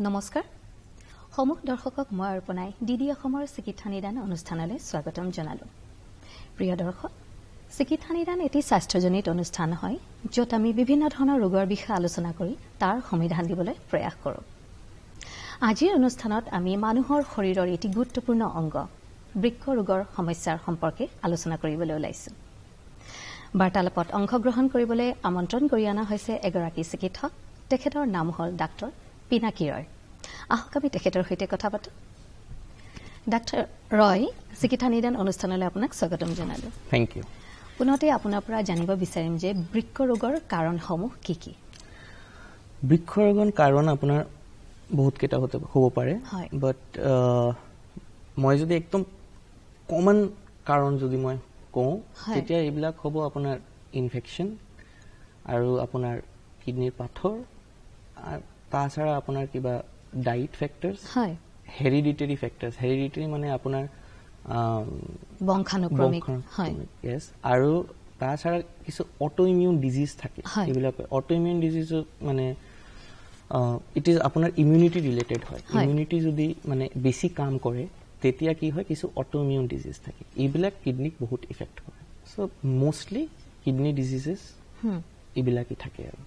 নমস্কাৰ সমূহ দৰ্শকক মই অৰ্পণাই ডিডি অসমৰ চিকিৎসা নিদান অনুষ্ঠানলৈ স্বাগতম জনালো। প্ৰিয় দৰ্শক, চিকিৎসা নিদান এটি স্বাস্থ্যজনিত অনুষ্ঠান হয় য'ত আমি বিভিন্ন ধৰণৰ ৰোগৰ বিষয়ে আলোচনা কৰি তাৰ সমাধান দিবলৈ প্ৰয়াস কৰোঁ। আজিৰ অনুষ্ঠানত আমি মানুহৰ শৰীৰৰ এটি গুৰুত্বপূৰ্ণ অংগ বৃক্ক ৰোগৰ সমস্যাৰ সম্পৰ্কে আলোচনা কৰিবলৈ ওলাইছোঁ। বাৰ্তালাপত অংশগ্ৰহণ কৰিবলৈ আমন্ত্ৰণ কৰি অনা হৈছে এগৰাকী চিকিৎসক। তেখেতৰ নাম হ'ল ডাক্তৰ পিনাকী ৰয়। আহক আমি তেখেতৰ সৈতে কথা পাতোঁ। ডাক্তৰ ৰয়, চিকিৎসা নিদান অনুষ্ঠানলৈ আপোনাক স্বাগতম জনালোঁ। Thank U. পুনতে আপোনাৰ পৰা জানিব বিচাৰিম যে বৃক্ক ৰোগৰ কাৰণসমূহ কি কি? বৃক্ক ৰোগৰ কাৰণ আপোনাৰ বহুত কেইটা হ'ব পাৰে, বাট মই যদি একদম কমন কাৰণ যদি মই কওঁ তেতিয়া এইবিলাক হ'ব আপোনাৰ ইনফেকশ্যন আৰু আপোনাৰ কিডনিৰ পাথৰ, তাছাড়া আপোনাৰ কিবা ডায়েট ফেক্টৰছ, হেৰিডিটেৰী ফেক্টৰছ। হেৰিডিটেৰী মানে আপোনাৰ বংশানুক্ৰমিক, ইয়েছ। আৰু তাছাড়া কিছু অটো ইমিউন ডিজিজ থাকে। এইবিলাক অটো ইমিউন ডিজিজ মানে ইট ইজ আপোনাৰ ইমিউনিটি ৰিলেটেড হয়। ইমিউনিটি যদি মানে বেছি কাম কৰে তেতিয়া কি হয়, কিছু অটো ইমিউন ডিজিজ থাকে। এইবিলাক কিডনিক বহুত ইফেক্ট কৰে। চ' মোষ্টলি কিডনি ডিজিজেছ এইবিলাকেই থাকে আৰু।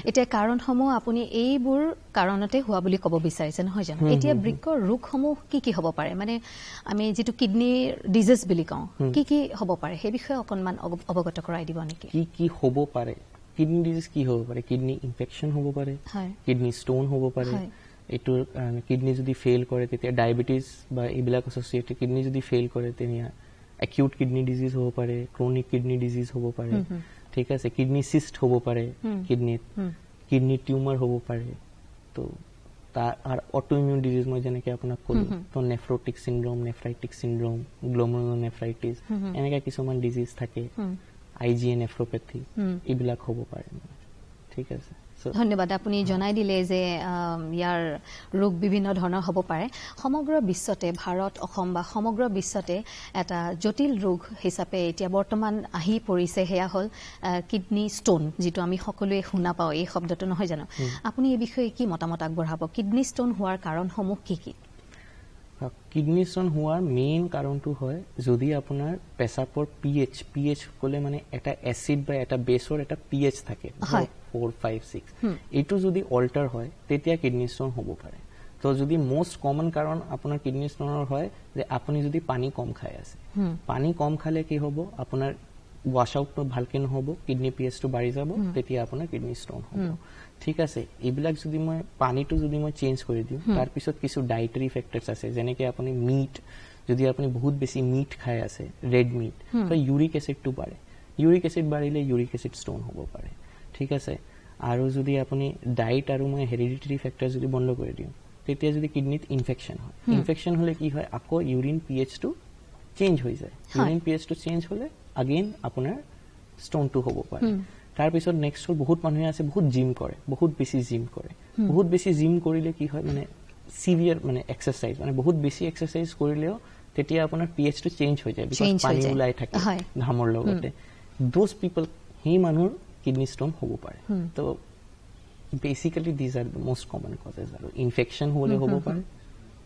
এতিয়া কাৰণসমূহ আপুনি এইবোৰ কাৰণতে হোৱা বুলি ক'ব বিচাৰিছে, নহয় জানো? এতিয়া বৃক্কৰ ৰোগসমূহ কি কি হ'ব পাৰে? মানে আমি যিটো কিডনি ডিজিজ বুলি কওঁ, কি কি হ'ব পাৰে সেই বিষয়ে অকণমান অৱগত কৰাই দিব নেকি? কি কি হ'ব পাৰে? কিডনি ডিজিজ কি হ'ব পাৰে? কিডনি ইনফেকশ্যন হ'ব পাৰে, কিডনি ষ্টোন হ'ব পাৰে। এইটোৰ কিডনি যদি ফেইল কৰে তেতিয়া ডায়েবেটিছ বা এইবিলাক এছ'চিয়েটেড। কিডনি যদি ফেইল কৰে তেতিয়া একিউট কিডনি ডিজিজ হ'ব পাৰে, ক্ৰনিক কিডনি ডিজিজ হ'ব পাৰে। ঠিক আছে, কিডনি সিস্ট হ'ব পাৰে, কিডনি টিউমাৰ হ'ব পাৰে। তো তাৰ অটো ইমিউন ডিজিজ মই যেনেকৈ আপোনাক ক'লোঁ, তো নেফ্ৰটিক চিণ্ড্ৰম, নেফ্ৰাইটিক চিণ্ড্ৰম, গ্ল'মেৰুলোনেফ্ৰাইটিছ, এনেকৈ কিছুমান ডিজিজ থাকে। IgA নেফ্ৰপেথি, এইবিলাক হ'ব পাৰে। ঠিক আছে, ধন্যবাদ। আপুনি জনাই দিলে যে ইয়াৰ ৰোগ বিভিন্ন ধৰণৰ হ'ব পাৰে। সমগ্ৰ বিশ্বতে, ভাৰত, অসম বা সমগ্ৰ বিশ্বতে এটা জটিল ৰোগ হিচাপে এতিয়া বৰ্তমান আহি পৰিছে, সেয়া হ'ল কিডনি ষ্টোন, যিটো আমি সকলোৱে শুনা পাওঁ এই শব্দটো, নহয় জানো? আপুনি এই বিষয়ে কি মতামত আগবঢ়াব? কিডনি ষ্টোন হোৱাৰ কাৰণসমূহ কি কি? কিডনি ষ্টোন হোৱাৰ মেইন কাৰণটো হয় যদি আপোনাৰ পেচাবৰ পিএইচ ক'লে মানে এটা এচিড বা এটা বেছৰ এটা পিএইচ থাকে 4, 5, 6, এইটো যদি অল্টাৰ হয় তেতিয়া কিডনি ষ্টোন হ'ব পাৰে। তো যদি মোষ্ট কমন কাৰণ আপোনাৰ কিডনি ষ্টোনৰ হয় যে আপুনি যদি পানী কম খাই আছে। পানী কম খালে কি হ'ব, আপোনাৰ ৱাশ্ব আউটটো ভালকৈ নহ'ব, কিডনি পিএইচটো বাঢ়ি যাব, তেতিয়া আপোনাৰ কিডনি ষ্টোন হ'ব। ঠিক আছে, এইবিলাক যদি মই পানীটো যদি মই চেঞ্জ কৰি দিওঁ, তাৰপিছত কিছু ডায়েটাৰী ফেক্টৰছ আছে, যেনেকৈ আপুনি মিট, যদি আপুনি বহুত বেছি মিট খাই আছে, ৰেড মিট, তো ইউৰিক এচিডটো বাঢ়ে। ইউৰিক এচিড বাঢ়িলে ইউৰিক এচিড ষ্টোন হ'ব পাৰে। ঠিক আছে, আৰু যদি আপুনি ডায়েট আৰু মই হেৰিডিটেৰী ফেক্টৰ যদি বন্ধ কৰি দিওঁ, তেতিয়া যদি কিডনিত ইনফেকশ্যন হয়, ইনফেকশ্যন হ'লে কি হয়, আকৌ ইউৰিন পিএইচটো চেঞ্জ হৈ যায়। ইউৰিন পিএইচটো চেঞ্জ হ'লে আগেইন আপোনাৰ ষ্টোনটো হ'ব পাৰে। তাৰপিছত নেক্সট হ'ল, বহুত মানুহে আছে বহুত জিম কৰে, বহুত বেছি জিম কৰে। বহুত বেছি জিম কৰিলে কি হয়, মানে চিভিয়াৰ মানে এক্সাৰচাইজ, মানে বহুত বেছি এক্সাৰচাইজ কৰিলেও তেতিয়া আপোনাৰ পিএইচটো চেঞ্জ হৈ যায়, বিকজ পানী ওলাই থাকে ঘামৰ লগতে। দোজ পিপল, সেই মানুহৰ কিডনি ষ্টোন হ'ব পাৰে। তো basically these are most common causes. আৰু ইনফেকশ্যন হ'লে হ'ব পাৰে,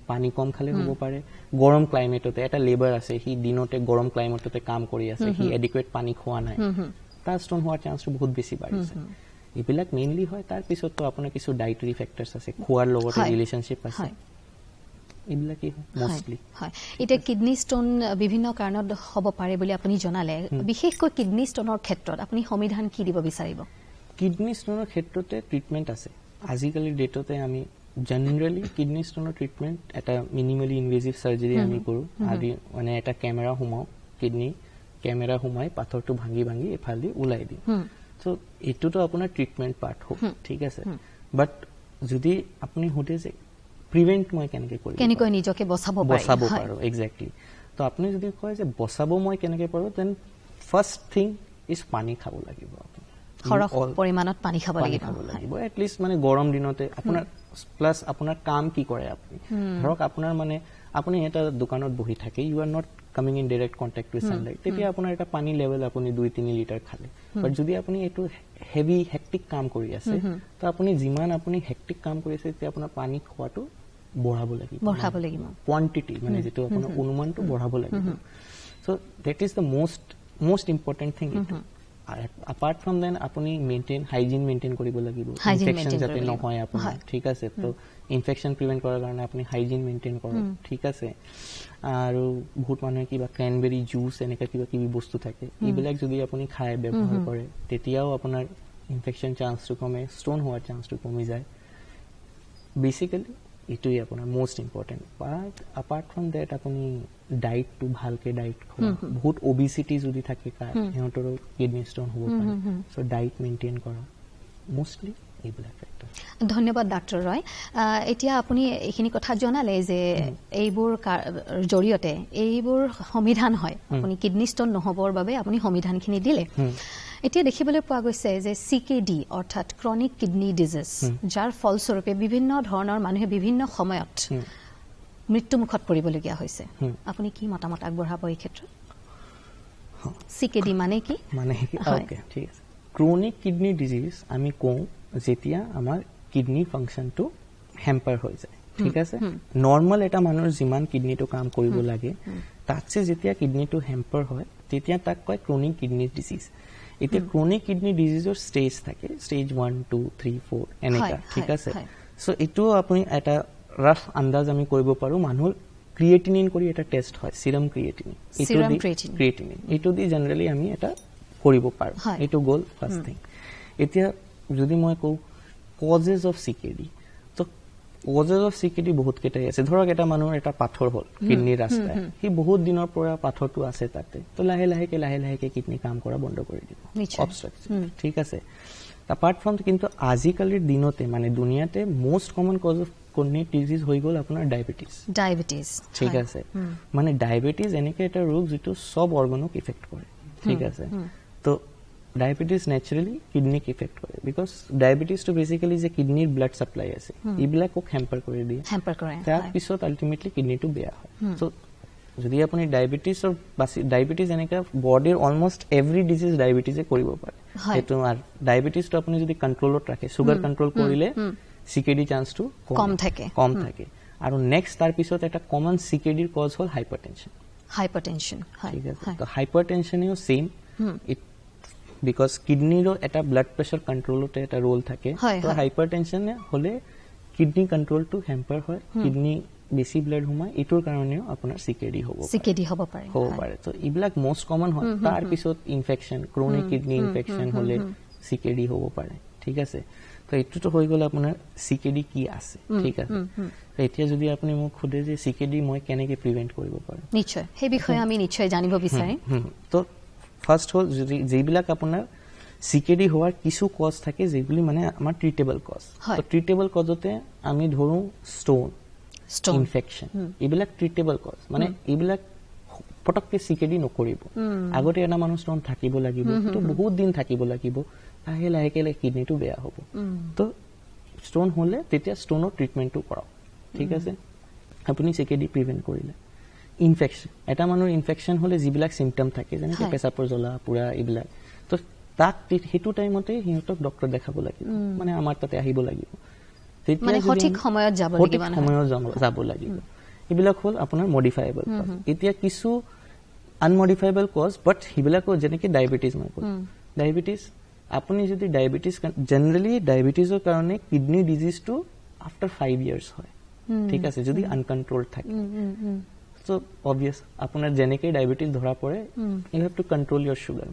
পানী কম খালে হ'ব পাৰে, গৰম ক্লাইমেটতে, এটা লেবাৰ আছে সি দিনতে গৰম ক্লাইমেটতে কাম কৰি আছে, সি এডিকুৱেট পানী খোৱা নাই, তাৰ ষ্টোন হোৱাৰ চান্সটো বহুত বেছি বাঢ়িছে। এইবিলাক মেইনলি হয়। তাৰপিছততো আপোনাৰ কিছু ডায়েটাৰী ফেক্টৰছ আছে, খোৱাৰ লগতে ৰিলেশ্যনশ্বিপ আছে, এইবিলাকেই মষ্টলি হয়। এতিয়া কিডনি ষ্টোন বিভিন্ন কাৰণত হ'ব পাৰে বুলি আপুনি জনালে, বিশেষকৈ কিডনি ষ্টোনৰ ক্ষেত্ৰত আপুনি সমাধান কি দিব বিচাৰিব? কিডনি ষ্টোনৰ ক্ষেত্ৰতে ট্ৰিটমেণ্ট আছে। আজিকালিৰ ডেটতে আমি জেনেৰেলি কিডনি ষ্টোনৰ ট্ৰিটমেণ্ট এটা মিনিমেলি ইনভেজিভ চাৰ্জাৰী আমি কৰোঁ। আজি মানে এটা কেমেৰা সোমাওঁ, কিডনি কেমেৰা সোমাই পাথৰটো ভাঙি ভাঙি এফালেদি ওলাই দিওঁ। চ' এইটোতো আপোনাৰ ট্ৰিটমেণ্ট পাৰ্ট হ'ব, ঠিক আছে। বাট যদি আপুনি সোধে যে প্ৰিভেণ্ট মই কেনেকৈ নিজকে বচাব পাৰোঁ, একজেক্টলি, তো আপুনি যদি কয় যে বচাব মই কেনেকৈ পাৰোঁ, দেন ফাৰ্ষ্ট থিং ইজ পানী খাব লাগিব। সৰহ পৰিমাণত পানী খাব লাগিব এটলিষ্ট মানে গৰম দিনতে আপোনাৰ। প্লাছ আপোনাৰ কাম কি কৰে আপুনি, ধৰক আপোনাৰ মানে আপুনি এটা দোকানত বহি থাকে, you are not coming in direct contact with sunlight, তেতিয়া আপোনাৰ এটা পানী লেভেল আপুনি 2-3 লিটাৰ খালে। বাট যদি আপুনি এইটো হেভি হেক্টিক কাম কৰি আছে, তো আপুনি যিমান আপুনি হেক্টিক কাম কৰি আছে, তেতিয়া আপোনাৰ পানী খোৱাটো বঢ়াব লাগিব, কোৱান্টিটি মানে যিটো আপোনাৰ অনুমানটো বঢ়াব লাগিব। So' that is the most important thing. Apart from then আপুনি হাইজিন মেইনটেইন কৰিব লাগিব, ইনফেকশ্যন যাতে নহয় আপোনাৰ, ঠিক আছে। তো ইনফেকশ্যন প্ৰিভেণ্ট কৰাৰ কাৰণে আপুনি হাইজিন মেইনটেইন কৰক, ঠিক আছে। আৰু বহুত মানুহে কিবা ক্ৰেনবেৰী জুচ এনেকুৱা কিবা কিবি বস্তু থাকে, এইবিলাক যদি আপুনি খায় ব্যৱহাৰ কৰে, তেতিয়াও আপোনাৰ ইনফেকশ্যন চান্সটো কমে, ষ্ট'ন হোৱাৰ চান্সটো কমি যায়। বেচিকেলি এইটোৱে আপোনাৰ most important. But apart from that আপুনি ডাইটটো ভালকৈ ডাইট খোৱা, বহুত অবিচিটি যদি থাকে সিহঁতৰো কিডনি ষ্ট'ন হ'ব পাৰে, চ' ডাইট মেইনটেইন কৰা, মষ্টলি এইবিলাক ফেক্টৰ। ধন্যবাদ ডাক্তৰ ৰয়। এতিয়া আপুনি এইখিনি কথা জনালে যে এইবোৰ জৰিয়তে এইবোৰ সমিধান হয়, আপুনি কিডনি ষ্ট'ন নহ'বৰ বাবে আপুনি সমিধানখিনি দিলে। এতিয়া দেখিবলৈ পোৱা গৈছে যে CKD অৰ্থাৎ ক্ৰনিক কিডনি ডিজিজ, যাৰ ফলস্বৰূপে বিভিন্ন ধৰণৰ মানুহে বিভিন্ন সময়ত মৃত্যুমুখত পৰিবলগীয়া হৈছে। আপুনি কি মতামত আগবঢ়াব এই ক্ষেত্ৰত? CKD মানে কি? অ'কে, ঠিক আছে। ক্ৰনিক কিডনি ডিজিজ আমি কওঁ যেতিয়া আমাৰ কিডনি ফাংচনটো হেম্পাৰ হৈ যায়, ঠিক আছে। নৰ্মেল এটা মানুহৰ যিমান কিডনিটো কাম কৰিব লাগে, তাতছে যেতিয়া কিডনিটো হেম্পাৰ হয়, তেতিয়া তাক কয় ক্ৰনিক কিডনি ডিজিজ। এতিয়া ক্ৰনিক কিডনি ডিজিজৰ ষ্টেজ থাকে, ষ্টেজ 1, 2, 3, 4 এনেকুৱা, ঠিক আছে। চ' এইটোও আপুনি এটা ৰাফ আন্দাজ আমি কৰিব পাৰোঁ। মানুহৰ ক্ৰিয়েটিনিন কৰি এটা টেষ্ট হয়, চিৰাম ক্ৰিয়েটিনিন, এইটো দি জেনেৰেলি আমি এটা কৰিব পাৰোঁ। এইটো গ'ল ফাৰ্ষ্ট থিং। এতিয়া যদি মই কওঁ কজেছ অফ CKD, তো কজেছ অফ CKD বহুত কেইটাই আছে। ধৰক এটা মানুহৰ এটা পাথৰ হ'ল কিডনিৰ ৰাস্তায়, সি বহুত দিনৰ পৰা পাথৰটো আছে তাতে, তো লাহে লাহেকে কিডনি কাম কৰা বন্ধ কৰি দিব, অবষ্ট্ৰাকশ্যন, ঠিক আছে। এপাৰ্ট ফ্ৰম, কিন্তু আজিকালিৰ দিনতে মানে দুনিয়াতে most common cause of kidney disease হৈ গ'ল আপোনাৰ ডায়েবেটিছ, ঠিক আছে। মানে ডায়েবেটিছ এনেকৈ এটা ৰোগ যিটো চব অৰ্গানক ইফেক্ট কৰে, ঠিক আছে। তো ডায়েবেটিছ নেচাৰেলি কিডনিক ইফেক্ট কৰে, বিকজ ডায়েবেটিছটো বেচিকেলি যে কিডনিৰ ব্লাড ছাপ্লাই আছে, এইবিলাকক হেম্পাৰ কৰি দিয়ে, তাৰপিছত আল্টিমেটলি কিডনিটো বেয়া হয়। চ' যদি আপুনি ডায়েবেটিছ এনেকৈ বডিৰ অলমষ্ট এভৰি ডিজিজ ডায়েবেটিছে কৰিব পাৰে। সেইটো আৰু ডায়েবেটিছটো আপুনি যদি কণ্ট্ৰলত ৰাখে, চুগাৰ কণ্ট্ৰল কৰিলে CKD চান্সটো কম থাকে। আৰু নেক্সট তাৰপিছত এটা কমন CKDৰ কজ হ'ল হাইপাৰটেনশ্যন, ঠিক আছে। তো হাইপাৰটেনশ্যনেও ছেইম, বিকজ কিডনিৰো এটা ব্লাড প্ৰেছাৰ কণ্ট্ৰলতে এটা ৰোল থাকে। তো হাইপাৰটেনশ্যন হ'লে কিডনি কণ্ট্ৰলটো হেম্পাৰ হয়, কিডনি বেছি ব্লাড সোমায়, এইটোৰ কাৰণেও আপোনাৰ CKD হ'ব পাৰে। তো এইবিলাক মষ্ট কমন হয়। তাৰপিছত ইনফেকশ্যন, ক্ৰনিক কিডনি ইনফেকশ্যন হ'লে CKD হ'ব পাৰে, ঠিক আছে। তো এইটোতো হৈ গ'ল আপোনাৰ CKD কি আছে, ঠিক আছে। এতিয়া যদি আপুনি মোক সোধে যে CKD মই কেনেকৈ প্ৰিভেণ্ট কৰিব পাৰোঁ, নিশ্চয় সেই বিষয়ে আমি নিশ্চয় জানিব বিচাৰিম। তো ফাৰ্ষ্ট হ'ল যিবিলাক আপোনাৰ CKD হোৱাৰ কিছু কজ থাকে, যিগুলি মানে আমাৰ ট্ৰিটেবল কজ। তো ট্ৰিটেবল কজতে আমি ধৰোঁ ষ্ট'ন, ইনফেকশ্যন, এইবিলাক ট্ৰিটেবল কজ। মানে এইবিলাক পটককৈ CKD নকৰিব। আগতে এটা মানুহ ষ্ট'ন থাকিব লাগিব, তো বহুত দিন থাকিব লাগিব, লাহে লাহেকৈ কিডনিটো বেয়া হ'ব। তো ষ্ট'ন হ'লে তেতিয়া ষ্ট'নৰ ট্ৰিটমেণ্টটো কৰক, ঠিক আছে। আপুনি CKD প্ৰিভেণ্ট কৰিলে। ইনফেকশ্যন, এটা মানুহৰ ইনফেকশ্যন হ'লে যিবিলাক চিমটম থাকে, যেনেকৈ পেচাবৰ জ্বলা পোৰা এইবিলাক, তো তাক সেইটো টাইমতে সিহঁতক ডক্টৰ দেখাব লাগিব, মানে আমাৰ তাতে আহিব লাগিব, তেতিয়া সঠিক সময়ত যাব লাগিব। এইবিলাক হ'ল আপোনাৰ মডিফাইবল কজ। এতিয়া কিছু আনমডিফাইবল কজ, বাট সেইবিলাকো যেনেকৈ ডায়েবেটিছ, মই ক'লো ডায়েবেটিছ, আপুনি যদি জেনেৰেলি ডায়েবেটিছৰ কাৰণে কিডনি ডিজিজটো আফটাৰ 5 years হয়, ঠিক আছে, যদি আনকণ্ট্ৰল থাকে। চ' অবভিয়াছ আপোনাৰ যেনেকৈ ডায়েবেটিছ ধৰা পৰে, you have to control your sugar.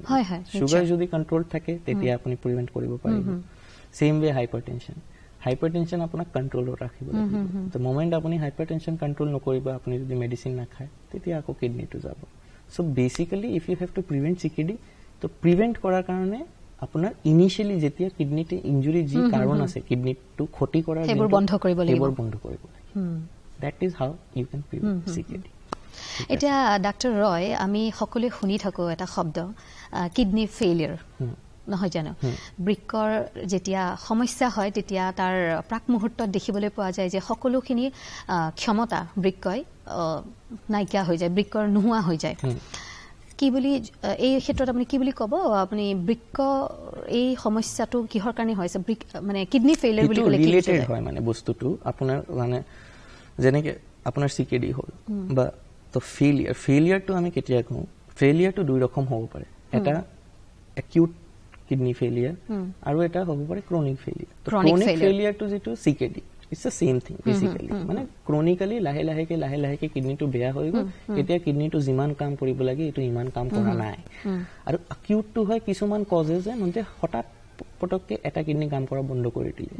Sugar যদি কণ্ট্ৰল থাকে, তেতিয়া আপুনি প্ৰিভেণ্ট কৰিব পাৰিব। ছেইম ৱে হাইপাৰটেনশ্যন আপোনাক কণ্ট্ৰলত ৰাখিব লাগিব। ত' মোমেণ্ট আপুনি হাইপাৰটেনশ্যন কণ্ট্ৰল নকৰিব, আপুনি যদি মেডিচিন নাখায়, তেতিয়া আকৌ কিডনিটো যাব। So' basically if you have to prevent CKD, তো প্ৰিভেণ্ট কৰাৰ কাৰণে আপোনাৰ ইনিচিয়েলি যেতিয়া কিডনিতে ইঞ্জুৰি যি কাৰণ আছে, কিডনিটো ক্ষতি কৰাৰ, সেইবোৰ বন্ধ কৰিব লাগিব। That is how you can prevent CKD. এতিয়া ডাক্তৰ ৰয়, আমি সকলোৱে শুনি থাকোঁ এটা শব্দ কিডনি ফেইলিয়াৰ। নহয় জানো বৃক্কৰ যেতিয়া সমস্যা হয় তেতিয়া তাৰ প্ৰাক মুহূৰ্তত দেখিবলৈ পোৱা যায় যে সকলোখিনি ক্ষমতা বৃক্কই নাইকিয়া হৈ যায় বৃক্কৰ নোহোৱা হৈ যায় কি বুলি এই ক্ষেত্ৰত আপুনি কি বুলি ক'ব আপুনি বৃক্ক এই সমস্যাটো কিহৰ কাৰণে হৈছে মানে কিডনি ফেইলিয়াৰ বুলি ক'লে কি ৰিলেটেড হয় মানে বস্তুটো আপোনাৰ মানে যেনেকে আপোনাৰ সিকেডি হ'ল বা তো ফেইলিয়াৰটো আমি কেতিয়া কওঁ ফেইলিয়াৰটো দুই ৰকম হ'ব পাৰে এটা একিউট কিডনি ফেইলিয়াৰ আৰু এটা হ'ব পাৰে ক্ৰনিক ফেইলিয়াৰ তো ক্ৰনিক ফেইলিয়াৰটো যেটো CKD it's the same thing basically মানে ক্ৰনিক্যালি লাহে লাহেকে কিডনিটো বেয়া হৈ গ'ল এতিয়া কিডনিটো যিমান কাম কৰিব লাগে এটো ইমান কাম কৰা নাই আৰু একিউটটো হয় কিছুমান কজেস মানে হঠাৎ পটককে এটা কিডনি কাম কৰা বন্ধ কৰি দিলে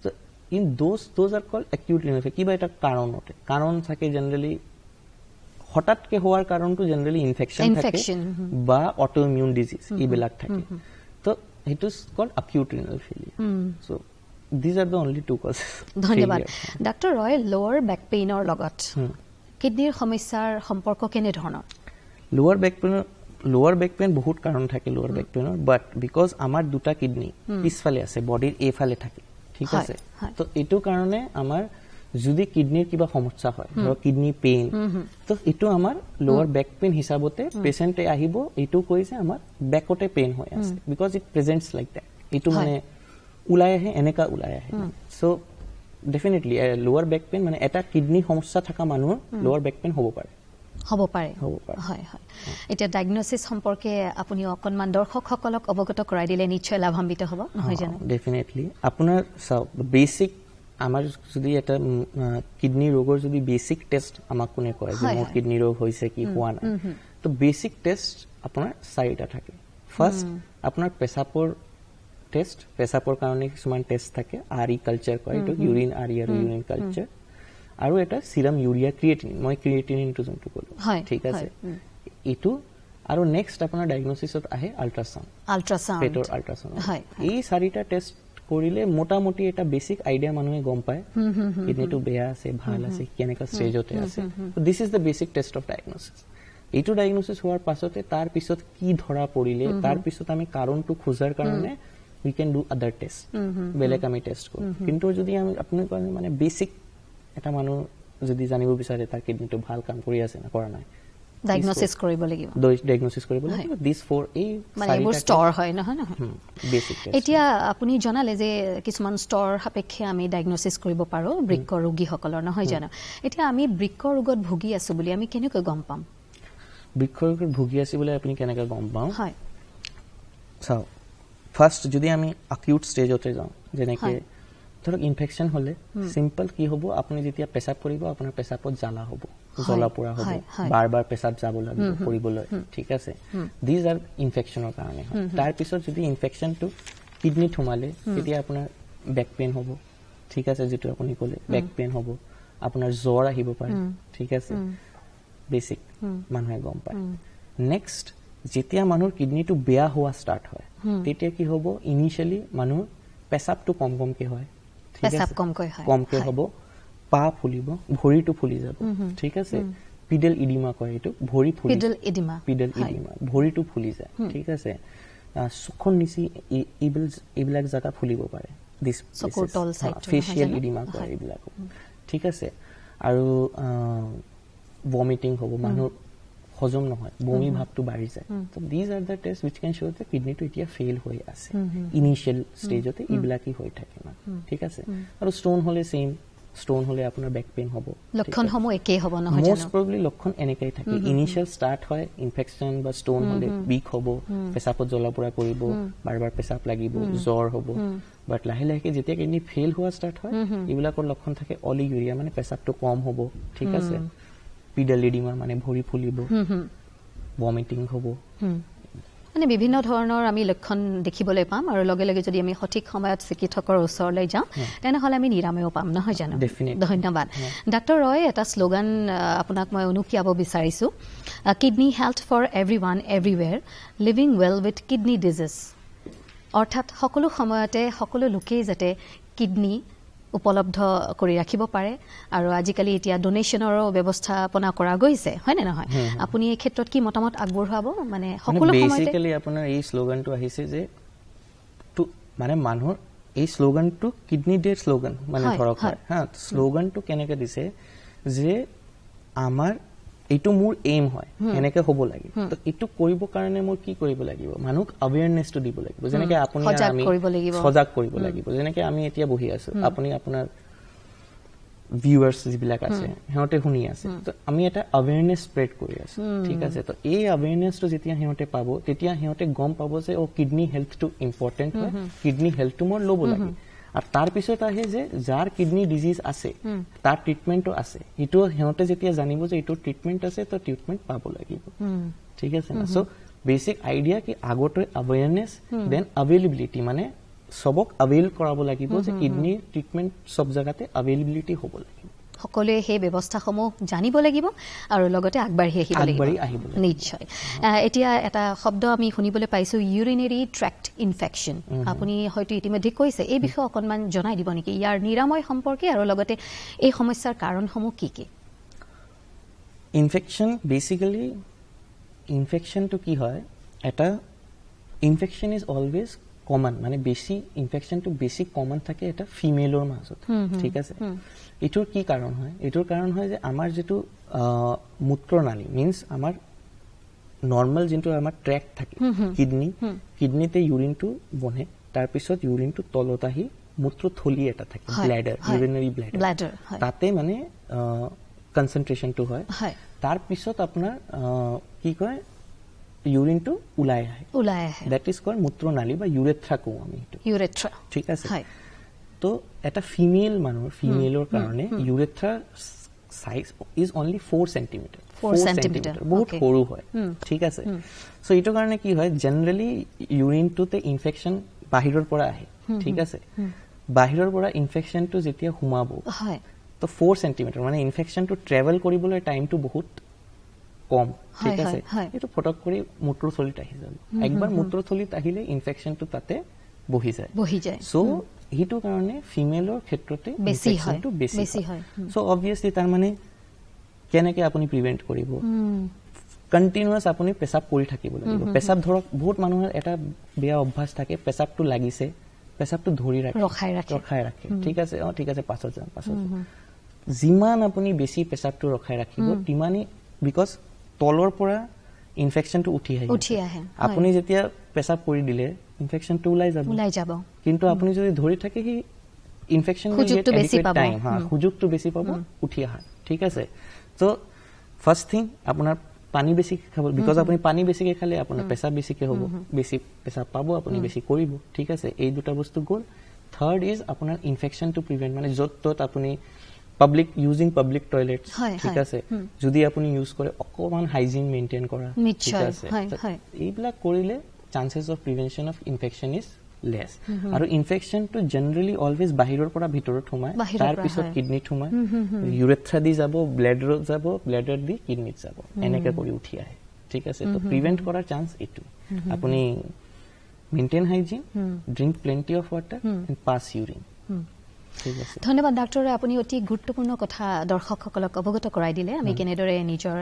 তো in those are called acute renal failure কিবা এটা কাৰণ থাকে জেনাৰেলি হঠাৎকে হোৱাৰ কাৰণটো জেনারেলি ইনফেকশন থাকে বা অটোইমিউন ডিজিজ ইবিলাক থাকে তো it is called acute renal failure so these are the only two causes ধন্যবাদ ডক্টৰ ৰয় লোৱাৰ বেক পেইনৰ লগত কিডনিৰ সমস্যাৰ সম্পৰ্ক কেনে ধৰণৰ লোৱাৰ বেক পেইন বহুত কাৰণ থাকে লোৱাৰ বেক পেইনৰ বাট বিকজ আমাৰ দুটা কিডনি পিছফালে আছে বডিৰ এফালে থাকে ঠিক আছে তো এটো কাৰণে আমাৰ যদি কিডনিৰ কিবা সমস্যা হয় ধৰ কিডনি পেইন তো এটো আমাৰ লোৱাৰ বেক পেইন হিচাপতে পেশেন্টে আহিব এটো কৈছে আমাৰ বেকতে পেইন হৈ আছে বিকজ ইট প্ৰেজেন্টস লাইক দ্যাট এটো মানে উলাই আহে এনেকা উলাই আহে সো ডেফিনেটলি লোৱাৰ বেক পেইন মানে এটা কিডনি সমস্যা থকা মানুহৰ লোৱাৰ বেক পেইন হ'ব পাৰে হয় এটা ডায়াগনোসিস সম্পৰ্কে আপুনি অকনমান দৰ্শকসকলক অৱগত কৰাই দিলে নিশ্চয় লাভান্বিত হ'ব নহয় জানো ডেফিনেটলি আপোনাৰ বেসিক আমাৰ যদি এটা কিডনি ৰোগৰ যদি বেসিক টেষ্ট আমাক কোনে কয় যে মোৰ কিডনি ৰোগ হৈছে কি হোৱা নাই তো বেসিক টেষ্ট আপোনাৰ চাৰিটা থাকে ফাৰ্স্ট আপোনাৰ পেছাবৰ টেষ্ট পেছাবৰ কাৰণে কিছুমান টেষ্ট থাকে আৰই কালচাৰ কয় এটো ইউৰিন আৰই আৰু ইউৰিন কালচাৰ আৰু এটা সিৰাম ইউৰিয়া ক্ৰিয়েটিনিন মই ক্ৰিয়েটিনিনটো যোনটো কলো ঠিক আছে এটো আৰু নেক্সট আপোনাৰ ডায়াগনোসিছত আহে আল্ট্ৰাসাউন্ড পেটৰ আল্ট্ৰাসাউন্ড এই চাৰিটা টেষ্ট কৰিলে মোটামুটি এটা বেসিক আইডিয়া মানুহে গম পায় কিডনিটো বেয়া আছে ভাল আছে কেনেকা ষ্টেজতে আছে so this is the basic taste of diagnosis এইটো ডায়াগনোসিস হোৱাৰ পাছতে তাৰ পিছত কি ধৰা পৰিলে তাৰ পিছত আমি কাৰণটো খোজাৰ কাৰণে we can do other tests বেলেগ আমি টেষ্ট কৰো কিন্তু যদি আমি আপুনি কয় মানে বেসিক এটা মানুহ যদি জানিব বিচাৰে তাৰ কিডনিটো ভাল কাম কৰি আছে না কৰা নাই ডায়াগনোসিস কৰিব লাগিব দিস ফৰ এই মানে এইবোৰ ষ্টৰ হয় নহয় বেসিক টেষ্ট এতিয়া আপুনি জনালে যে কিছুমান ষ্টৰ সাপেক্ষে আমি ডায়াগনোসিস কৰিব পাৰো বৃক্ক ৰোগীসকলৰ নহয় জানো এতিয়া আমি বৃক্ক ৰোগত ভুগি আছো বুলি আমি কেনেকৈ গম পাম বৃক্ক ৰোগত ভুগি আছে বুলি আপুনি কেনেকৈ গম পাম হয় চাও ফাৰ্স্ট যদি আমি অ্যাকিউট স্টেজতে যাও যেনেকে ধৰক ইনফেকশন হলে সিম্পল কি হ'ব আপুনি যেতিয়া পেছাব কৰিব আপোনাৰ পেছাবত জ্বালা হ'ব জ্বলা পোৰা হ'ব বাৰ পেছাব যাব লাগিব কৰিবলৈ ঠিক আছে দিস আৰ ইনফেকশনৰ কাৰণে তাৰ পিছত যদি ইনফেকশনটো কিডনি থমালে তেতিয়া আপোনাৰ বেক পেইন হ'ব ঠিক আছে যেটো আপুনি ক'লে বেক পেইন হ'ব আপোনাৰ জ্বৰ আহিব পাৰে ঠিক আছে বেসিক মানুহে গম পায় নেক্সট যেতিয়া মানুহৰ কিডনিটো বেয়া হোৱা ষ্টাৰ্ট হয় তেতিয়া কি হ'ব ইনিশিয়ালি মানুহ পেছাবটো কমকে হয় পেছাব কমকে হ'ব পা ফুলিব ভৰিটো ফুলি যাব ঠিক আছে পিডেল ইডিমা কয় এটো ভৰি ফুলি পিডেল ইডিমা ভৰিটো ফুলি যায় ঠিক আছে সুখন নিচি এইবিলাক জায়গা ফুলিব পাৰে দিস ফেশিয়াল ইডিমা কয় এইবিলাক ঠিক আছে আৰু ভমিটিং হ'ব মানুহ হজম নহয় বমি ভাবটো বাঢ়ি যায় তো this are the test which can show the kidney to এতিয়া ফেইল হৈ আছে ইনিশিয়াল স্টেজতে ইবিলাকি হৈ থাকে না ঠিক আছে আৰু ষ্টোন হলে সেম ষ্টোন হলে আপোনাৰ বেক পেইন হ'ব লক্ষণ সমূহ একেই হ'ব নহয় জানো মোস্ট প্ৰবাবলি লক্ষণ এনেকৈ থাকে ইনিশিয়াল ষ্টাৰ্ট হয় ইনফেকশন বা ষ্টোন হলে বিক হ'ব পেছাবত জ্বলা পোৰা কৰিব বাৰ পেছাব লাগিব জ্বৰ হ'ব বাট লাহে লাহে যেতিয়া কিডনি ফেইল হোৱা ষ্টাৰ্ট হয় ইবিলাকৰ লক্ষণ থাকে অলিগুৰিয়া মানে পেছাবটো কম হ'ব ঠিক আছে পিডালিডিমা মানে ভৰি ফুলিব ভমিটিং হ'ব মানে বিভিন্ন ধৰণৰ আমি লক্ষণ দেখিবলৈ পাম আৰু লগে লগে যদি আমি সঠিক সময়ত চিকিৎসকৰ ওচৰলৈ যাওঁ তেনেহলে আমি নিৰাময়ও পাম নহয় জানো ধন্যবাদ ডক্টৰ ৰয় এটা শ্লোগান আপোনাক মই অনুকিয়াব বিচাৰিছো kidney health for everyone everywhere living well with kidney disease অৰ্থাৎ সকলো সময়তে সকলো লোকেই যাতে কিডনি উপলব্ধ কৰি ৰাখিব পাৰে আৰু আজিকালি এতিয়া ডোনেশনৰো ব্যৱস্থাপনা কৰা গৈছে হয় নে নহয় আপুনি এই ক্ষেত্ৰত কি মতামত আগবঢ়াব মানে সকলো সময়তে বেসিক্যালি আপোনাৰ এই স্লোগানটো আহিছে যে মানে মানুহৰ এই শ্লোগানটো কিডনি ডে শ্লোগান মানে ধৰক হা শ্লোগানটো কেনেকৈ দিছে যে আমাৰ এইটো মোৰ এইম হয় এনেকৈ হ'ব লাগিব তো এইটো কৰিবৰ কাৰণে মই কি কৰিব লাগিব মানুহক আৱেৰনেছটো দিব লাগিব যেনেকৈ আপুনি আমি সজাগ কৰিব লাগিব যেনেকৈ আমি এতিয়া বহি আছো আপুনি আপোনাৰ ভিউয়াৰ্স যিবিলাক আছে হেঁতে শুনি আছে তো আমি এটা আৱেৰনেছ স্প্ৰেড কৰি আছো ঠিক আছে তো এই আৱেৰনেছটো যেতিয়া হেঁতে পাব তেতিয়া হেঁতে গম পাব যে ও কিডনি হেলথটো ইম্পৰ্টেন্ট হয় কিডনি হেলথটো মোৰ ল'ব লাগে আৰু তাৰ পিছত আহে যে যাৰ কিডনি ডিজিজ আছে তাৰ ট্ৰিটমেণ্টটো আছে এইটো হেঁতে যেতিয়া জানিব যে এইটো ট্ৰিটমেণ্ট আছে তো ট্ৰিটমেণ্ট পাব লাগিব ঠিক আছে না সো বেসিক আইডিয়া কি আগতে আৱেৰনেছ দেন অ্যাভেইলেবিলিটি মানে সবক অ্যাভেইল কৰাব লাগিব যে কিডনি ট্ৰিটমেণ্ট সব জায়গাতে অ্যাভেইলেবিলিটি হ'ব লাগিব সকলোৱে সেই ব্যৱস্থাসমূহ জানিব লাগিব আৰু লগতে আগবাঢ়ি আহিব লাগিব নিশ্চয় এতিয়া এটা শব্দ আমি শুনিবলৈ পাইছো ইউৰিনেৰী ট্ৰেক্ট ইনফেকশ্যন আপুনি হয়তো ইতিমধ্যে কৈছে এই বিষয়ে অকণমান জনাই দিব নেকি ইয়াৰ নিৰাময় সম্পৰ্কে আৰু লগতে এই সমস্যাৰ কাৰণসমূহ কি কি ইনফেকশ্যন বেসিক্যালি ইনফেকশ্যনটো কি হয় এটা ইনফেকশ্যন ইজ অলৱেজ কমন মানে বেছি ইনফেকশ্যনটো বেছি কমন থাকে এটা ফিমেলৰ মাজত ঠিক আছে এটোৰ কি কাৰণ হয় এটোৰ কাৰণ হয় যে আমাৰ যেটো মূত্ৰনালী মিন্স আমাৰ নৰ্মাল যেটো আমাৰ ট্ৰেক থাকে কিডনিতে ইউৰিনটো বনে তাৰ পিছত ইউৰিনটো তলত আহি মূত্ৰথলি এটা থাকে ব্লাডাৰ ইউৰিনাৰী ব্লাডাৰ তাতে মানে কনসেন্ট্ৰেশনটো হয় তাৰ পিছত আপোনাৰ কি কয় ইউৰিনটো ওলাই আহে দ্যাট ইজ কল্ড মূত্ৰনালী বা ইউৰেথ্ৰা কওঁ আমি ইউৰেথ্ৰা ঠিক আছে তো এটা ফিমেল মানুহৰ ফিমেলৰ কাৰণে urethra size is only 4 centimetre বহুত সৰু হয় ঠিক আছে সো এইটো কাৰণে কি হয় জেনাৰেলি ইউৰিনটোতে ইনফেকশ্যন বাহিৰৰ পৰা আহে ঠিক আছে বাহিৰৰ পৰা ইনফেকশ্যনটো যেতিয়া সোমাব হয় তো 4 সেন্টিমিটাৰ মানে ইনফেকশ্যনটো ট্ৰেভেল কৰিবলৈ টাইমটো বহুত কম ঠিক আছে এটো ফটক কৰি মূত্ৰথলিত আহি যাব একবাৰ মূত্ৰথলিত আহিলে ইনফেকশ্যনটো তাতে বহি যায় সো হিটো কাৰণে ফিমেলৰ ক্ষেত্ৰতে ইনফেকশ্যনটো বেছি হয় সো অবভিয়াসলি তাৰ মানে কেনেকৈ আপুনি প্ৰিভেন্ট কৰিব কন্টিনিউয়াস আপুনি পেশাব কৰি থাকিব লাগিব পেশাব ধৰক বহুত মানুহৰ এটা বেয়া অভ্যাস থাকে পেশাবটো লাগিছে পেশাবটো ধৰি ৰখাই ৰাখে ঠিক আছে ঠিক আছে পাছত যাম যিমান আপুনি বেছি পেশাবটো ৰখাই ৰাখিব তিমানি বিকজ তলৰ পৰা ইনফেকশ্যনটো উঠি আহে আপুনি যেতিয়া পেশাব কৰি দিলে ইনফেকশ্যনটো ওলাই যাব কিন্তু আপুনি যদি ধৰি থাকে হি ইনফেকশ্যন সুযোগটো বেছি পাব উঠি আহা ঠিক আছে তো ফাৰ্স্ট থিং আপোনাৰ পানী বেছি খাব বিকজ আপুনি পানী বেছিকে খালে আপোনাৰ পেশাব বেছিকে হ'ব বেছি পেশাব পাব আপুনি বেছি কৰিব ঠিক আছে এই দুটা বস্তু গ'ল থাৰ্ড ইজ আপোনাৰ ইনফেকশ্যন টু প্ৰিভেন্ট মানে য'ত আপুনি using public toilets ঠিক আছে যদি আপুনি ইউজ কৰে অকমান হাইজিন মেইনটেইন কৰা ঠিক আছে এইবিলাক কৰিলে chances of prevention of infection is less আৰু ইনফেকশ্যনটো জেনাৰেলি অলৱেজ বাহিৰৰ পৰা ভিতৰত সোমায় তাৰ পিছত কিডনিত সোমায় ইউৰেথ্ৰা দি যাব ব্লাডাৰ দি কিডনিত যাব এনেকৈ কৰি উঠি আহে ঠিক আছে তো প্ৰিভেন্ট কৰাৰ চান্স এটো আপুনি maintain hygiene drink plenty of water and pass urine ধন্যবাদ ডাক্তৰে আপুনি অতি গুৰুত্বপূৰ্ণ কথা দৰ্শকসকলক অৱগত কৰাই দিলে আমি কেনেদৰে নিজৰ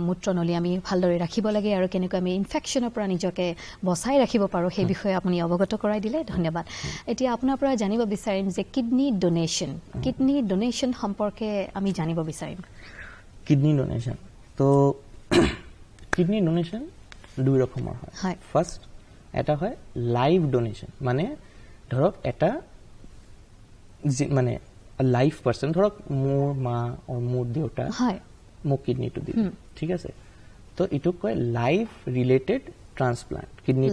মূত্ৰনলী আমি ভালদৰে ৰাখিব লাগে আৰু কেনেকৈ আমি ইনফেকশ্যনৰ পৰা নিজকে বচাই ৰাখিব পাৰোঁ সেই বিষয়ে আপুনি অৱগত কৰাই দিলে ধন্যবাদ এতিয়া আপোনাৰ পৰা জানিব বিচাৰিম যে কিডনি ডোনেশ্যন সম্পৰ্কে আমি জানিব বিচাৰিম কিডনি ডোনেশ্যন তো কিডনি ডোনেশ্যন দুই ৰকমৰ হয় ফাৰ্স্ট এটা হয় লাইভ ডোনেশ্যন মানে ধৰক এটা মানে লাইফ পাৰ্সন ধৰক মোৰ মা আৰু মোৰ দেউতা মোক কিডনিটো দিলে ঠিক আছে তো ইটো কয় life related transplant kidney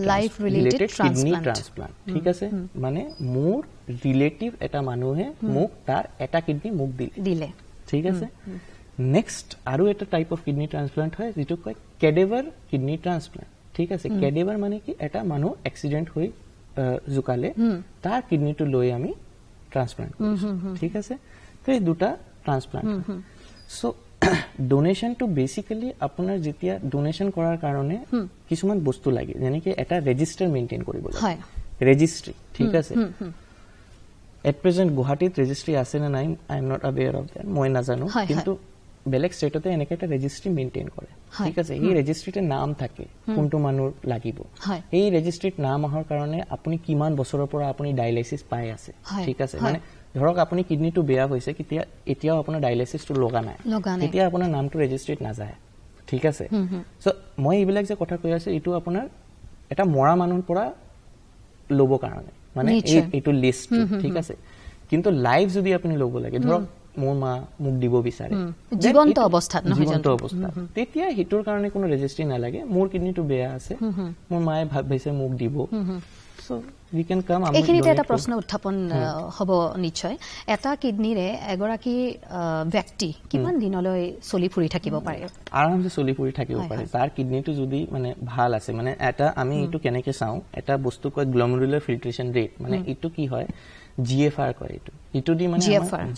transplant ঠিক আছে মানে মোৰ ৰিলেটিভ এটা মানুহে মোক তাৰ এটা কিডনি মোক দিলে ঠিক আছে নেক্সট আৰু এটা টাইপ অফ কিডনি ট্ৰান্সপ্লান্ট হয় যেটো কয় কেডেভাৰ কিডনি ট্ৰান্সপ্লান্ট ঠিক আছে কেডেভাৰ মানে কি এটা মানুহ এক্সিডেন্ট হৈ জুকালে তাৰ কিডনিটো লৈ আমি ট্ৰান্সপ্লান্ট ঠিক আছে তো এই দুটা transplant so donation to basically আপোনাৰ যেতিয়া ডোনেশন কৰাৰ কাৰণে কিছুমান বস্তু লাগে যেনেকৈ এটা ৰেজিষ্টাৰ মেইনটেইন কৰিব লাগে ৰেজিষ্ট্ৰি ঠিক আছে এট প্ৰেজেন্ট গুৱাহাটীত ৰেজিষ্ট্ৰি আছে নে নাই I am not aware of that মই নাজানো কিন্তু বেলেগ ষ্টেটতে এনেকৈ এটা ৰেজিষ্ট্ৰি মেইনটেইন কৰে ঠিক আছে এই ৰেজিষ্ট্ৰিতে নাম থাকে কোনটো মানুহ লাগিব এই ৰেজিষ্ট্ৰিত নাম অহাৰ কাৰণে আপুনি কিমান বছৰৰ পৰা আপুনি ডায়ালাইচিছ পাই আছে ঠিক আছে মানে ধৰক আপুনি কিডনিটো বেয়া হৈছে কেতিয়া এতিয়াও আপোনাৰ ডায়ালাইচিছটো লগা নাই তেতিয়া আপোনাৰ নামটো ৰেজিষ্ট্ৰিত নাযায় ঠিক আছে সো মই এইবিলাক যে কথা কৈ আছো এইটো আপোনাৰ এটা মৰা মানুহৰ পৰা ল'ব কাৰণে মানে এইটো লিষ্ট ঠিক আছে কিন্তু লাইভ যদি আপুনি ল'ব লাগে ধৰক মোৰ মা মোক দিব বিচাৰে জীৱন্ত অৱস্থাত নহয় জীৱন্ত অৱস্থাত তেতিয়া হিটোৰ কাৰণে কোনো ৰেজিষ্ট্ৰি নালাগে মোৰ কিডনিটো বেয়া আছে মোৰ মায়ে ভাবিছে মোক দিব সো উই ক্যান কাম আমি এখিনিতে এটা প্ৰশ্ন উত্থাপন হ'ব নিশ্চয় এটা কিডনিৰে এগৰাকী ব্যক্তি কিমান দিনলৈ চলি ফুৰি থাকিব পাৰে আৰামছে চলি ফুৰি থাকিব পাৰে যাৰ কিডনিটো যদি মানে ভাল আছে মানে এটা আমি এইটো কেনেকৈ চাওঁ এটা বস্তু কয় গ্লোমেৰুলাৰ ফিল্ট্ৰেশ্যন ৰেট মানে এইটো কি হয় GFR কয় এইটো দি মানে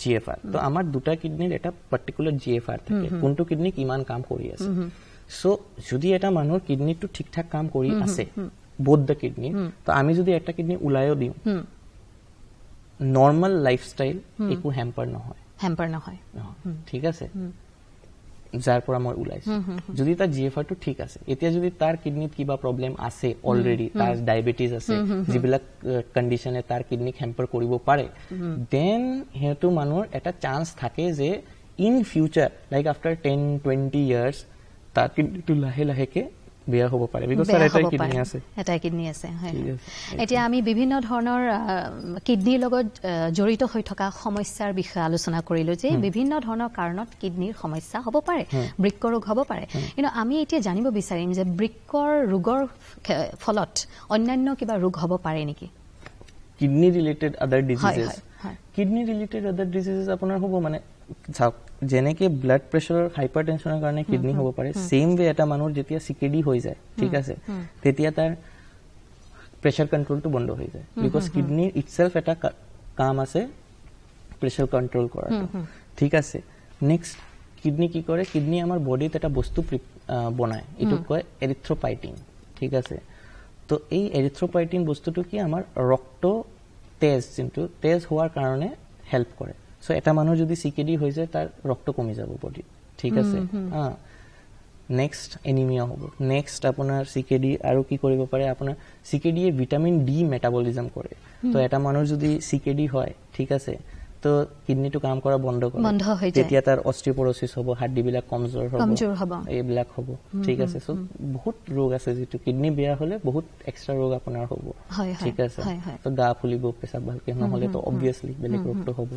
GFR তো আমাৰ দুটা কিডনিৰ এটা পাৰ্টিকুলাৰ GFR থাকে কোনটো কিডনি কিমান কাম কৰি আছে সো যদি এটা মানুহৰ কিডনিটো ঠিকঠাক কাম কৰি আছে both the kidney তো আমি যদি একটা কিডনি উলায়ও দিও নরমাল লাইফস্টাইল একো হ্যাম্পার নহয় ঠিক আছে যাৰ পৰা মই উলাইছো যদি তাৰ জিএফআৰ টো ঠিক আছে এতিয়া যদি তাৰ কিডনিত কিবা প্ৰবলেম আছে অলৰেডি তাৰ ডায়াবেটিস আছে যিবিলাক কন্ডিশনে তাৰ কিডনিক হ্যাম্পাৰ কৰিব পাৰে দেন হেতু মানুহৰ এটা চান্স থাকে যে in future like after 10-20 years তাৰ কিডনিটো লাহে লাহেকে বেয়া হ'ব পাৰে বিকজ এটাই কিডনি আছে এতিয়া আমি বিভিন্ন ধৰণৰ কিডনিৰ লগত জড়িত হৈ থকা সমস্যাৰ বিষয়ে আলোচনা কৰিলো যে বিভিন্ন ধৰণৰ কাৰণত কিডনিৰ সমস্যা হ'ব পাৰে বৃক্ক ৰোগ হ'ব পাৰে কিন্তু আমি এতিয়া জানিব বিচাৰিম যে বৃক্কৰ ৰোগৰ ফলত অন্যান্য কিবা ৰোগ হ'ব পাৰে নেকি কিডনি ৰিলেটেড আদাৰ ডিজিজেস আপোনাৰ হ'ব মানে যেনেকে ব্লাড প্ৰেছাৰৰ হাইপাৰটেনশনৰ কাৰণে কিডনি হ'ব পাৰে সেম ৱে এটা মানুহৰ যেতিয়া সিকেডি হৈ যায় ঠিক আছে তেতিয়া তাৰ প্ৰেছাৰ কন্ট্ৰোলটো বন্ধ হৈ যায় বিকজ কিডনি ইটসেলফ এটা কাম আছে প্ৰেছাৰ কন্ট্ৰোল কৰাটো ঠিক আছে নেক্সট কিডনি কি কৰে কিডনি আমাৰ বডিত এটা বস্তু বনায় এটো কয় এৰিথ্ৰোপাইটিন ঠিক আছে তো এই এৰিথ্ৰোপাইটিন বস্তুটো কি আমাৰ ৰক্ত তেজ হোৱাৰ কাৰণে হেল্প কৰে সো এটা মানুহ যদি সিকেডি হৈ যায় তাৰ ৰক্ত কমি যাব বডি ঠিক আছে নেক্সট এনিমিয়া হ'ব নেক্সট আপোনাৰ সিকেডি আৰু কি কৰিব পাৰে আপোনাৰ সিকেডি ভিটামিন ডি মেটাবলিজম কৰে তো এটা মানুহ যদি সিকেডি হয় ঠিক আছে তো কিডনিটো কাম কৰা বন্ধ কৰে তেতিয়া তাৰ অস্টিওপৰোসিস হ'ব হাড়ডিবিলাক কমজোৰ হ'ব এইবিলাক হ'ব ঠিক আছে সো বহুত ৰোগ আছে যেটো কিডনি বেয়া হলে বহুত এক্সট্ৰা ৰোগ আপোনাৰ হ'ব ঠিক আছে তো গা ফুলিব পেছাব ভালকে নহলে তো অবভিয়াসলি বেলেগ ৰোগটো হ'ব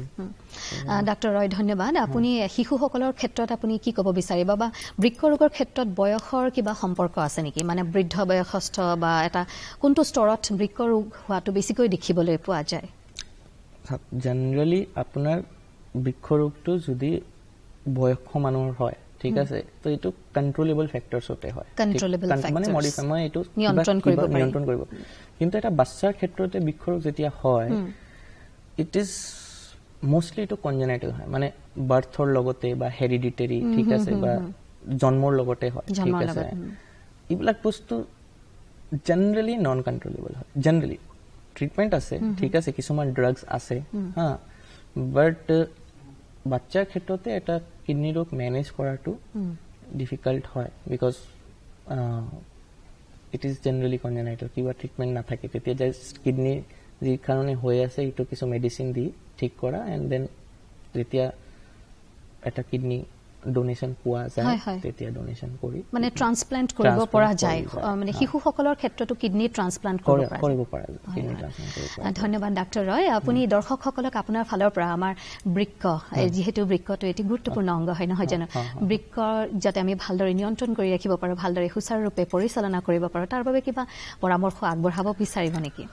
ডাক্তৰ ৰয় ধন্যবাদ আপুনি শিশুসকলৰ ক্ষেত্ৰত আপুনি কি ক'ব বিচাৰিব বা বৃক্ক ৰোগৰ ক্ষেত্ৰত বয়সৰ কিবা সম্পৰ্ক আছে নেকি মানে বৃদ্ধ বয়সস্থ বা এটা কোনটো স্তৰত বৃক্ক ৰোগ হোৱাটো বেছিকৈ দেখিবলৈ পোৱা যায় জেনাৰেলি আপোনাৰ বৃক্ক ৰোগটো যদি বয়স্ক মানুহৰ হয় ঠিক আছে তো এটো কন্ট্ৰোলেবল ফ্যাক্টৰছতে হয় মানে মডিফাই মই এটো নিয়ন্ত্ৰণ কৰিব কিন্তু এটা বাচ্চাৰ ক্ষেত্ৰতে বৃক্ক ৰোগ যেতিয়া হয় ইট ইজ মোস্টলি এটো কনজেনাইটাল হয় মানে বাৰ্থৰ লগতে বা হেৰিডিটাৰি ঠিক আছে বা জন্মৰ লগতে হয় ঠিক আছে ইবিলাক বস্তু জেনাৰেলি নন কন্ট্ৰোলেবল হয় জেনাৰেলি ট্ৰিটমেন্ট আছে ঠিক আছে কিছুমান ড্ৰাগছ আছে হা বাট বাচ্চাৰ ক্ষেত্ৰতে এটা কিডনি ৰোগ মেনেজ কৰাটো ডিফিকাল্ট হয় because it is generally congenital কিবা ট্ৰিটমেন্ট নাথাকে তেতিয়া জাস্ট কিডনি যি কাৰণে হৈ আছে এইটো কিছু মেডিচিন দি ঠিক কৰা এণ্ড দেন যেতিয়া এটা কিডনি ডোনেশন পোৱা যায় তেতিয়া ডোনেশন কৰি মানে ট্ৰান্সপ্লান্ট কৰিব পৰা যায় মানে শিশুসকলৰ ক্ষেত্ৰতো কিডনি ট্ৰান্সপ্লান্ট কৰিব পৰা যায় ধন্যবাদ ডাক্তৰ ৰয় আপুনি দৰ্শকসকলক আপোনাৰ ফালৰ পৰা আমাৰ বৃক্ক যেহেতু বৃক্কটো এটি গুৰুত্বপূৰ্ণ অংগ হয় নহয় জানো বৃক্কৰ যাতে আমি ভালদৰে নিয়ন্ত্ৰণ কৰি ৰাখিব পাৰো ভালদৰে সুচাৰুৰূপে পৰিচালনা কৰিব পাৰো তাৰ বাবে কিবা পৰামৰ্শ আগবঢ়াব বিচাৰিব নেকি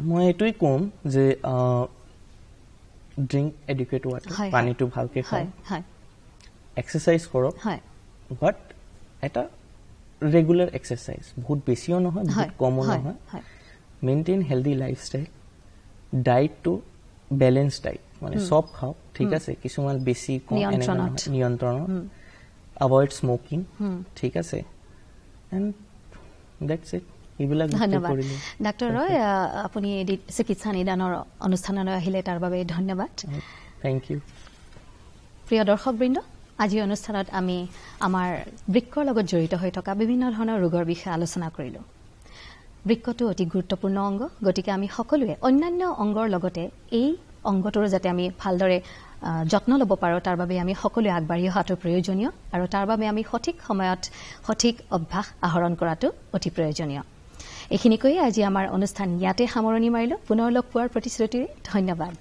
মই এটোই কম যে drink adequate water pani to bhalke khao exercise koro but eta regular exercise bahut besio no hoy bahut komo no hoy maintain healthy lifestyle diet to balanced diet mane sob khao thik ase kisuman besi kom niyantron avoid smoking thik ase and that's it ধন্যবাদ doctor ৰয় আপুনি চিকিৎসা নিদানৰ অনুষ্ঠানলৈ আহিলে তাৰ বাবে ধন্যবাদ thank U প্ৰিয় দৰ্শকবৃন্দ, আজিৰ অনুষ্ঠানত আমি আমাৰ বৃক্কৰ লগত জড়িত হৈ থকা বিভিন্ন ধৰণৰ ৰোগৰ বিষয়ে আলোচনা কৰিলোঁ। বৃক্কটো অতি গুৰুত্বপূৰ্ণ অংগ, গতিকে আমি সকলোৱে অন্যান্য অংগৰ লগতে এই অংগটোৰো যাতে আমি ভালদৰে যত্ন ল'ব পাৰোঁ, তাৰ বাবে আমি সকলোৱে আগবাঢ়ি অহাটো প্ৰয়োজনীয় আৰু তাৰ বাবে আমি সঠিক সময়ত সঠিক অভ্যাস আহৰণ কৰাটো অতি প্ৰয়োজনীয়। এইখিনি কৈয়ে আজি আমাৰ অনুষ্ঠান ইয়াতে সামৰণি মাৰিলোঁ। পুনৰ লগ পোৱাৰ প্ৰতিশ্ৰুতিৰে ধন্যবাদ।